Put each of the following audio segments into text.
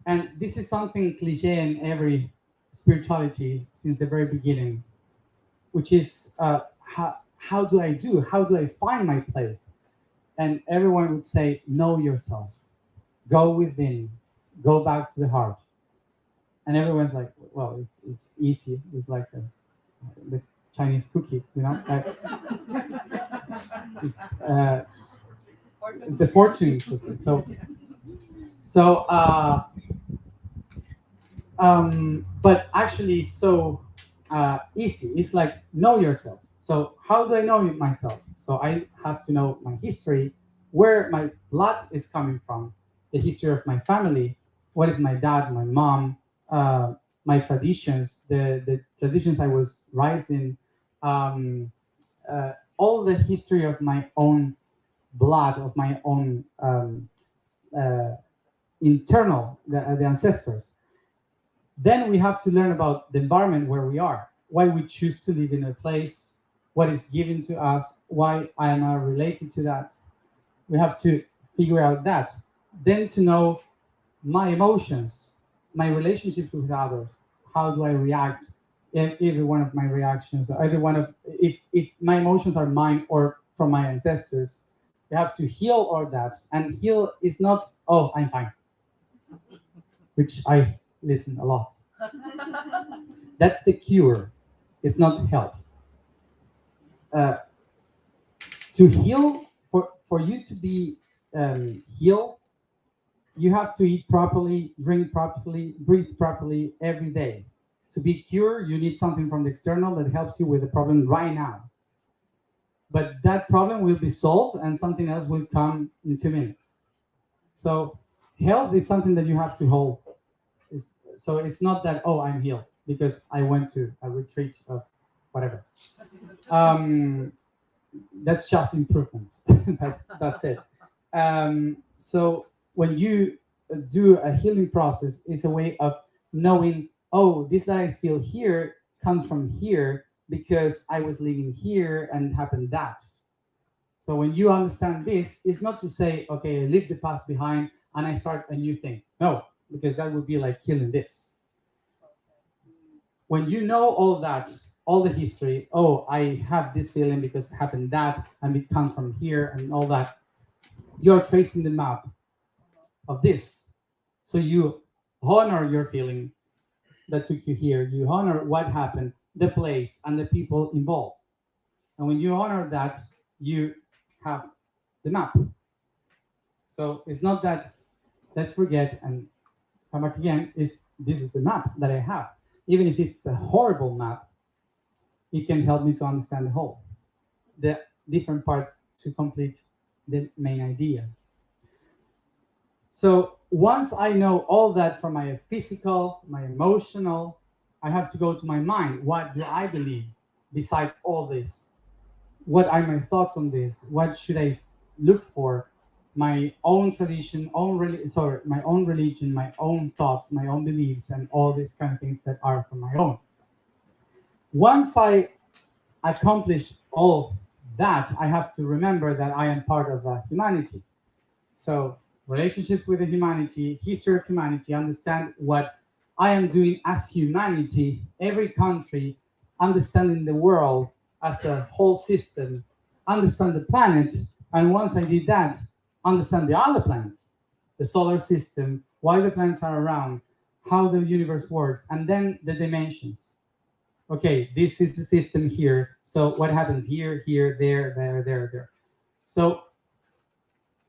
And this is something cliche in every spirituality since the very beginning, which is how do I do? How do I find my place? And everyone would say, know yourself, go within, go back to the heart. And everyone's like, well, it's easy. It's like the Chinese cookie, you know? It's the fortune cookie. But actually, so easy. It's like know yourself. So how do I know myself? So I have to know my history, where my blood is coming from, the history of my family, what is my dad, my mom, my traditions, the traditions I was raised in, um, all the history of my own blood, of my own uh, internal, the ancestors. Then we have to learn about the environment where we are, why we choose to live in a place, what is given to us, why I am related to that. We have to figure out that. Then to know my emotions, my relationships with others, how do I react, every one of my reactions, every one of, if my emotions are mine or from my ancestors, we have to heal all that. And heal is not, oh, I'm fine, which I listen a lot. That's the cure. It's not health. Uh, to heal, for you to be healed, you have to eat properly, drink properly, breathe properly every day. To be cured, you need something from the external that helps you with the problem right now. But that problem will be solved and something else will come in 2 minutes. So health is something that you have to hold. So it's not that, oh, I'm healed because I went to a retreat of whatever. Um, that's just improvement. That's it. So when you do a healing process, it's a way of knowing, oh, this that I feel here comes from here because I was living here and happened that. So when you understand this, it's not to say, okay, I leave the past behind and I start a new thing. No, because that would be like killing this. When you know all that, all the history, oh, I have this feeling because it happened that, and it comes from here and all that, you're tracing the map of this. So you honor your feeling that took you here. You honor what happened, the place, and the people involved. And when you honor that, you have the map. So it's not that let's forget and come back again. Is this is the map that I have. Even if it's a horrible map, it can help me to understand the whole, the different parts to complete the main idea. So once I know all that from my physical, my emotional, I have to go to my mind. What do I believe besides all this? What are my thoughts on this? What should I look for? My own tradition, my own religion, my own thoughts, my own beliefs, and all these kind of things that are from my own. Once I accomplish all that, I have to remember that I am part of humanity. So relationships with the humanity, history of humanity, understand what I am doing as humanity, every country, understanding the world as a whole system, understand the planet, and once I did that, understand the other planets, the solar system, why the planets are around, how the universe works, and then the dimensions. Okay, this is the system here. So what happens here, here, there. So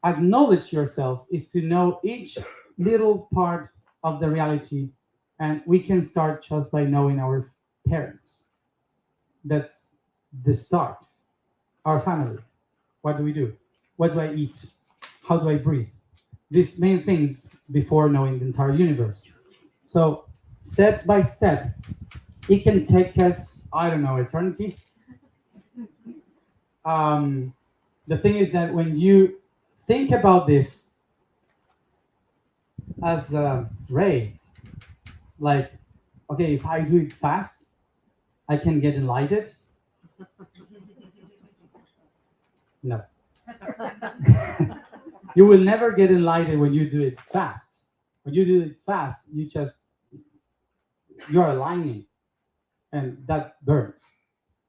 acknowledge yourself is to know each little part of the reality, and we can start just by knowing our parents. That's the start. Our family. What do we do? What do I eat? How do I breathe? These main things before knowing the entire universe. So step by step, it can take us, I don't know, eternity. The thing is that when you think about this as a race, like, okay, if I do it fast, I can get enlightened. No. You will never get enlightened when you do it fast. When you do it fast, you're aligning, and that burns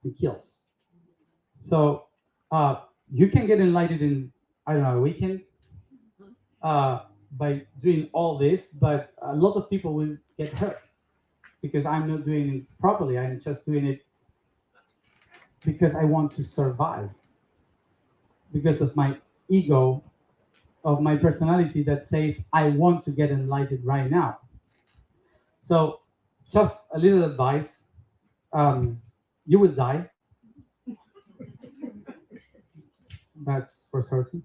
and kills. So you can get enlightened in, I don't know, a weekend uh, by doing all this, but a lot of people will get hurt because I'm not doing it properly. I'm just doing it because I want to survive, because of my ego, of my personality that says I want to get enlightened right now. So, just a little advice: you will die. That's for certain.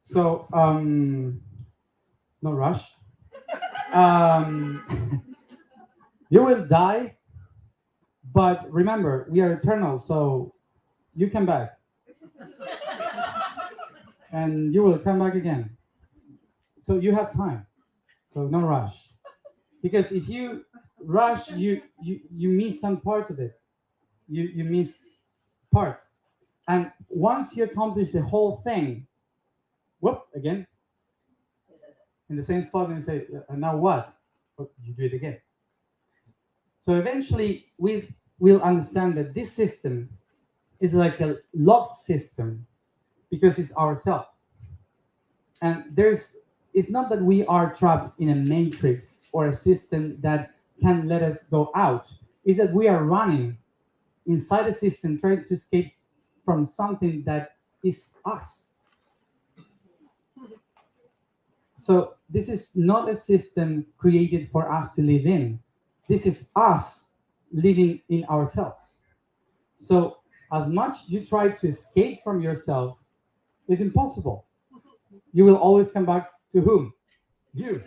So, no rush. Um, you will die, but remember, we are eternal. So, you come back, and you will come back again. So you have time. So no rush. Because if you rush, you miss some part of it. You miss parts. And once you accomplish the whole thing, whoop, again, in the same spot, and you say, now what? Oh, you do it again. So eventually, we'll understand that this system is like a locked system because it's ourself. And it's not that we are trapped in a matrix or a system that can let us go out. It's that we are running inside a system trying to escape from something that is us. So this is not a system created for us to live in. This is us living in ourselves. So as much you try to escape from yourself, it's impossible. You will always come back to whom? You.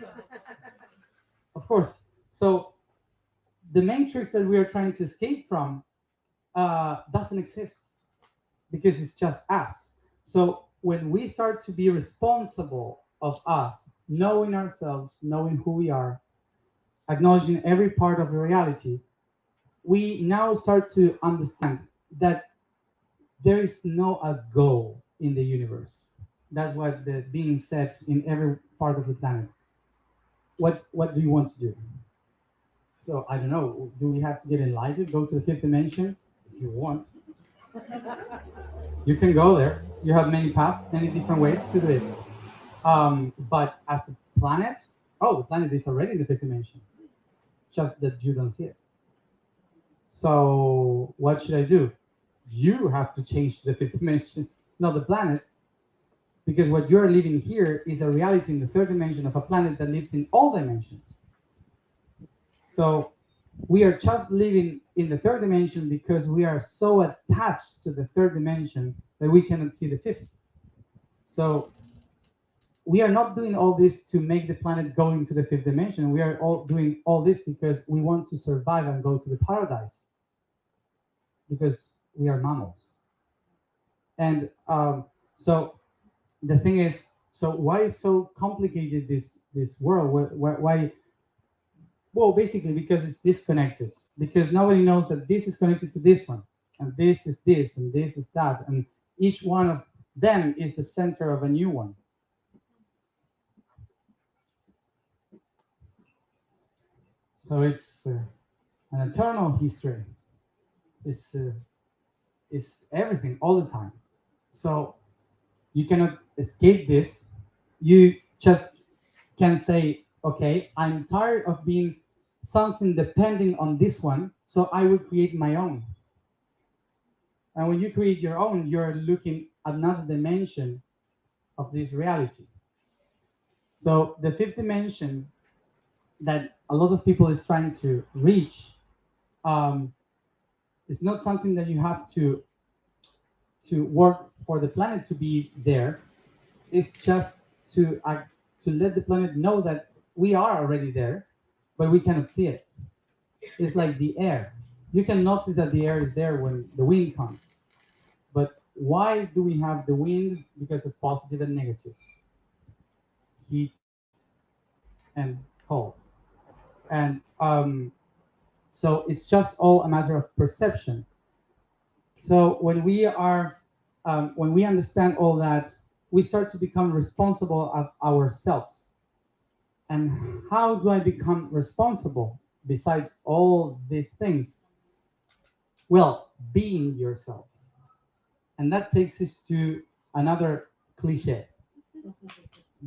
Of course. So the matrix that we are trying to escape from doesn't exist because it's just us. So when we start to be responsible of us, knowing ourselves, knowing who we are, acknowledging every part of the reality, we now start to understand that there is no a goal in the universe. That's what the being said in every part of the planet. What do you want to do? So I don't know. Do we have to get enlightened? Go to the fifth dimension? If you want, you can go there. You have many paths, many different ways to do it. But as a planet, oh, the planet is already in the fifth dimension, just that you don't see it. So what should I do? You have to change to the fifth dimension, not the planet, because what you're living here is a reality in the third dimension of a planet that lives in all dimensions. So we are just living in the third dimension because we are so attached to the third dimension that we cannot see the fifth. So we are not doing all this to make the planet go into the fifth dimension. We are all doing all this because we want to survive and go to the paradise, because we are mammals. And so the thing is, so why is so complicated this world? Why? Well, basically because it's disconnected. Because nobody knows that this is connected to this one, and this is this, and this is that, and each one of them is the center of a new one. So it's an eternal history. It's everything all the time. So you cannot escape this. You just can say, okay, I'm tired of being something depending on this one, so I will create my own. And when you create your own, you're looking at another dimension of this reality. So the fifth dimension that a lot of people is trying to reach is not something that you have to work for the planet to be there. It's just to let the planet know that we are already there, but we cannot see it. It's like the air. You can notice that the air is there when the wind comes. But why do we have the wind? Because of positive and negative, heat and cold. And so it's just all a matter of perception. So when we understand all that, we start to become responsible of ourselves. And how do I become responsible besides all these things? Well, being yourself. And that takes us to another cliche.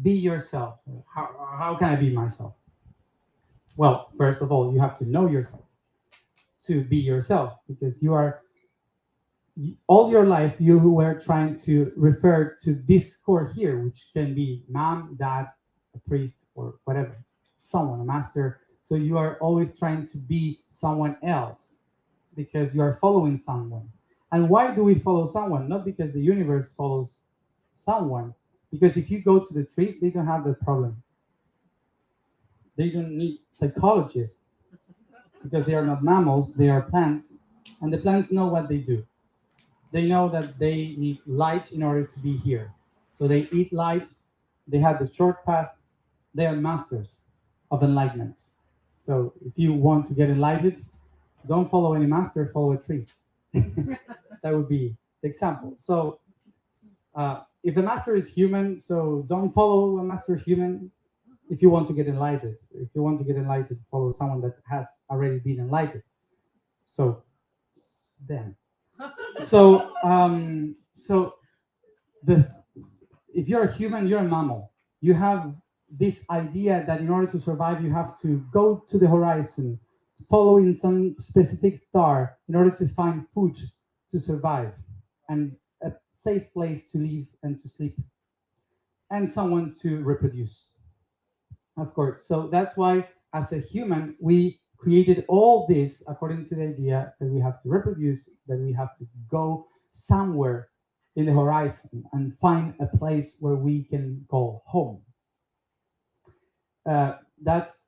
Be yourself. How can I be myself? Well, first of all, you have to know yourself to be yourself, because you are all your life you were trying to refer to this core here, which can be mom, dad, a priest, or whatever, someone, a master. So you are always trying to be someone else because you are following someone. And why do we follow someone? Not because the universe follows someone, because if you go to the trees, they don't have that problem. They don't need psychologists because they are not mammals, they are plants, and the plants know what they do. They know that they need light in order to be here. So they eat light, they have the short path, they are masters of enlightenment. So if you want to get enlightened, don't follow any master, follow a tree. That would be the example. So if the master is human, so don't follow a master human if you want to get enlightened. If you want to get enlightened, follow someone that has already been enlightened. So then. So the if you're a human, you're a mammal. You have this idea that in order to survive, you have to go to the horizon, following some specific star in order to find food to survive, and a safe place to live and to sleep, and someone to reproduce, of course. So that's why, as a human, we created all this according to the idea that we have to reproduce, that we have to go somewhere in the horizon and find a place where we can call home. That's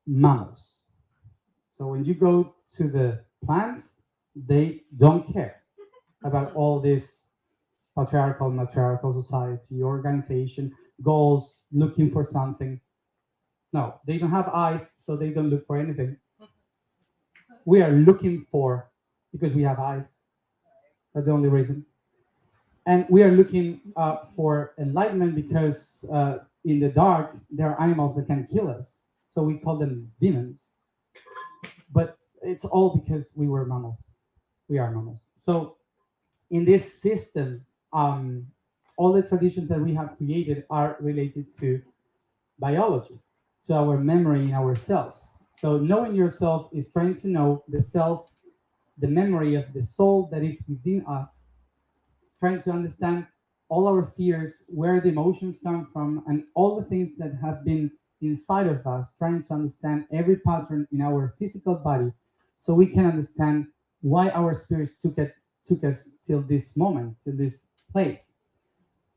mammals. So when you go to the plants, they don't care about all this patriarchal, matriarchal society, organization, goals, looking for something. No, they don't have eyes, so they don't look for anything. We are looking for because we have eyes. That's the only reason. And we are looking for enlightenment because in the dark there are animals that can kill us. So we call them demons. But it's all because we were mammals. We are mammals. So in this system, all the traditions that we have created are related to biology, to our memory in our cells. So knowing yourself is trying to know the cells, the memory of the soul that is within us, trying to understand all our fears, where the emotions come from, and all the things that have been inside of us, trying to understand every pattern in our physical body so we can understand why our spirits took us till this moment, till this place.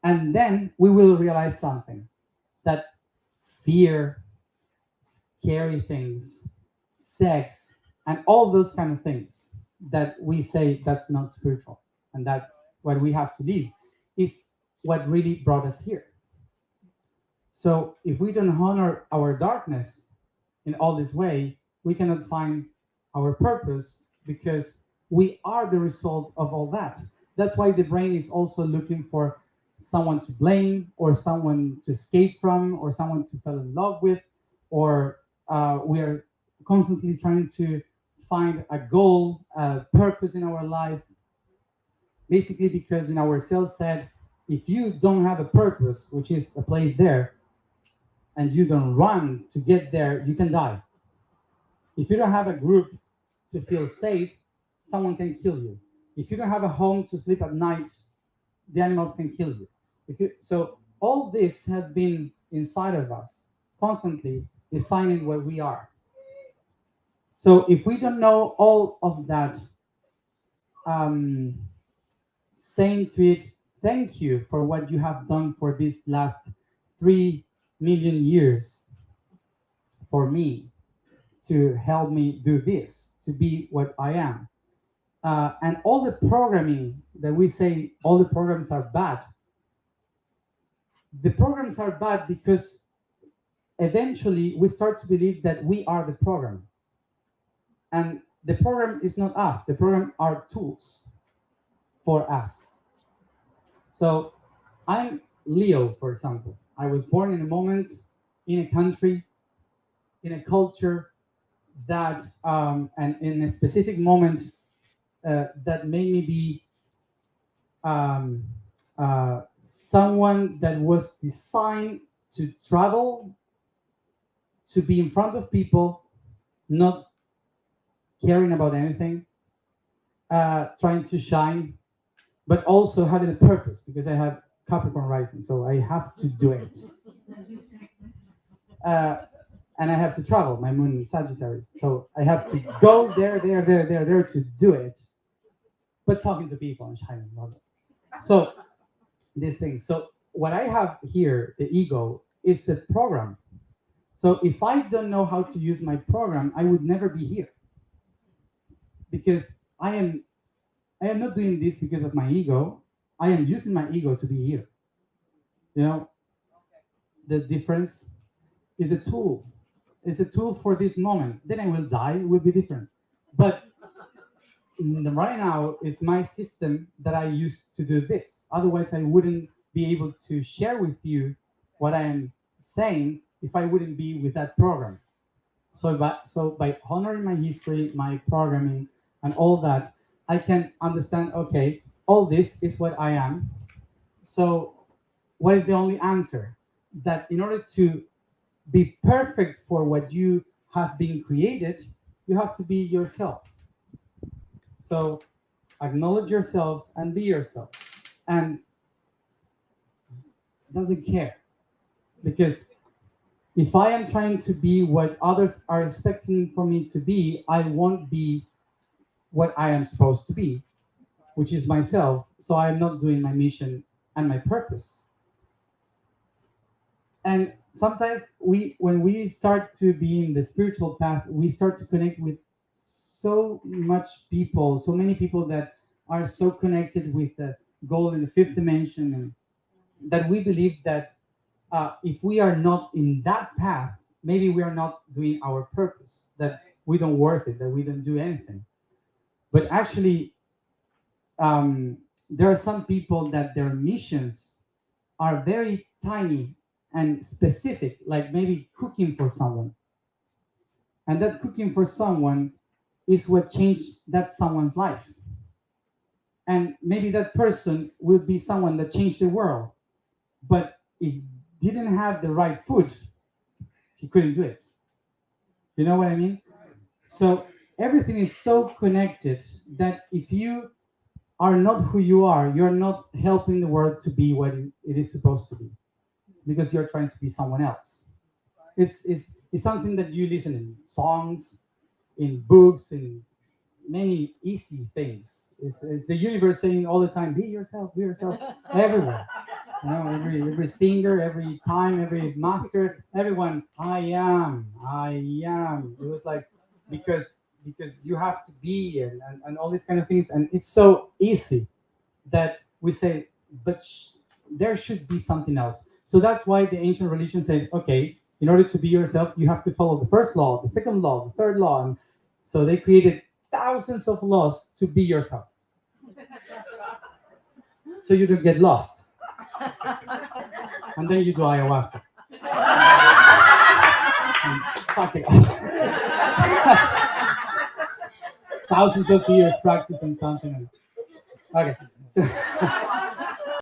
And then we will realize something, that fear, scary things, sex, and all those kind of things that we say that's not spiritual and that what we have to leave is what really brought us here. So if we don't honor our darkness in all this way, we cannot find our purpose because we are the result of all that. That's why the brain is also looking for someone to blame or someone to escape from or someone to fall in love with, or we are constantly trying to find a goal, a purpose in our life, basically because in our cells said, if you don't have a purpose, which is a place there, and you don't run to get there, you can die. If you don't have a group to feel safe, someone can kill you. If you don't have a home to sleep at night, the animals can kill you. So all this has been inside of us, constantly designing what we are. So if we don't know all of that, um, saying to it, thank you for what you have done for these last 3 million years for me to help me do this, to be what I am. And all the programming that we say all the programs are bad, the programs are bad because eventually we start to believe that we are the program. And the program is not us, the program are tools for us. So I'm Leo, for example. I was born in a moment, in a country in a culture that, and in a specific moment that made me be um, someone that was designed to travel, to be in front of people, not caring about anything, trying to shine, but also having a purpose because I have Capricorn rising, so I have to do it. Uh, and I have to travel. My moon is Sagittarius, so I have to go there to do it. But talking to people and shining, love it. So these things. So what I have here, the ego, is a program. So if I don't know how to use my program, I would never be here because I am not doing this because of my ego. I am using my ego to be here. You know, the difference is a tool. It's a tool for this moment. Then I will die. It will be different. But right now is my system that I use to do this. Otherwise, I wouldn't be able to share with you what I am saying if I wouldn't be with that program. So by honoring my history, my programming, and all that, I can understand. Okay, all this is what I am. So, what is the only answer? That in order to be perfect for what you have been created, you have to be yourself. So acknowledge yourself and be yourself. And doesn't care. Because if I am trying to be what others are expecting for me to be, I won't be what I am supposed to be, which is myself. So I am not doing my mission and my purpose. And sometimes when we start to be in the spiritual path, we start to connect with so much people, so many people that are so connected with the goal in the fifth dimension, and that we believe that if we are not in that path, maybe we are not doing our purpose, that we don't worth it, that we don't do anything. But actually, there are some people that their missions are very tiny and specific, like maybe cooking for someone. And that cooking for someone is what changed that someone's life. And maybe that person will be someone that changed the world. But if he didn't have the right food, he couldn't do it. You know what I mean? So everything is so connected that if you are not who you are, you're not helping the world to be what it is supposed to be because you're trying to be someone else. It's something that you listen in songs, in books, in many easy things. It's the universe saying all the time, be yourself, everywhere. You know, every singer, every time, every master, everyone, I am. It was like because you have to be and all these kind of things, and it's so easy that we say, but there should be something else. So that's why the ancient religion says, okay, in order to be yourself, you have to follow the first law, the second law, the third law, and so they created thousands of laws to be yourself, so you don't get lost. And then you do ayahuasca. And fuck it up. Thousands of years practicing something. Okay, so